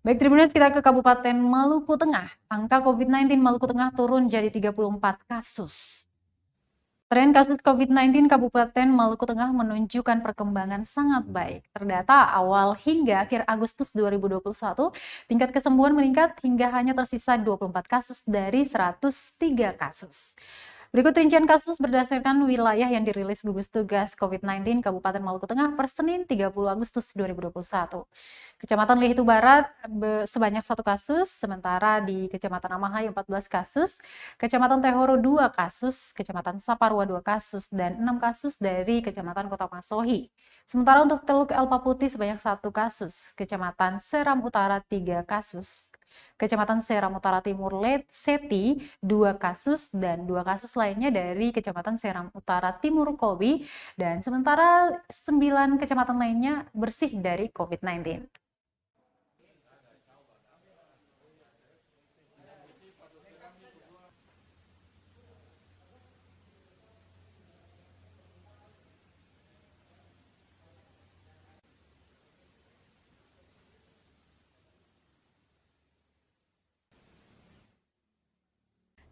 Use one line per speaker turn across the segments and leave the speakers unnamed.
Baik, Tribuners, kita ke Kabupaten Maluku Tengah. Angka COVID-19 Maluku Tengah turun jadi 34 kasus. Tren kasus COVID-19 Kabupaten Maluku Tengah menunjukkan perkembangan sangat baik. Terdata awal hingga akhir Agustus 2021, tingkat kesembuhan meningkat hingga hanya tersisa 24 kasus dari 103 kasus. Berikut rincian kasus berdasarkan wilayah yang dirilis gugus tugas COVID-19 Kabupaten Maluku Tengah per Senin 30 Agustus 2021. Kecamatan Lihitu Barat sebanyak 1 kasus, sementara di Kecamatan Amahai 14 kasus, Kecamatan Tehoro 2 kasus, Kecamatan Saparua 2 kasus, dan 6 kasus dari Kecamatan Kota Masohi. Sementara untuk Teluk Elpa Putih sebanyak 1 kasus, Kecamatan Seram Utara 3 kasus, Kecamatan Seram Utara Timur Seti 2 kasus, dan 2 kasus lainnya dari Kecamatan Seram Utara Timur Kobi, dan sementara 9 kecamatan lainnya bersih dari COVID-19.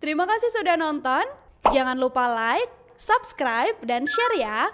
Terima kasih sudah nonton. Jangan lupa like, subscribe, dan share ya.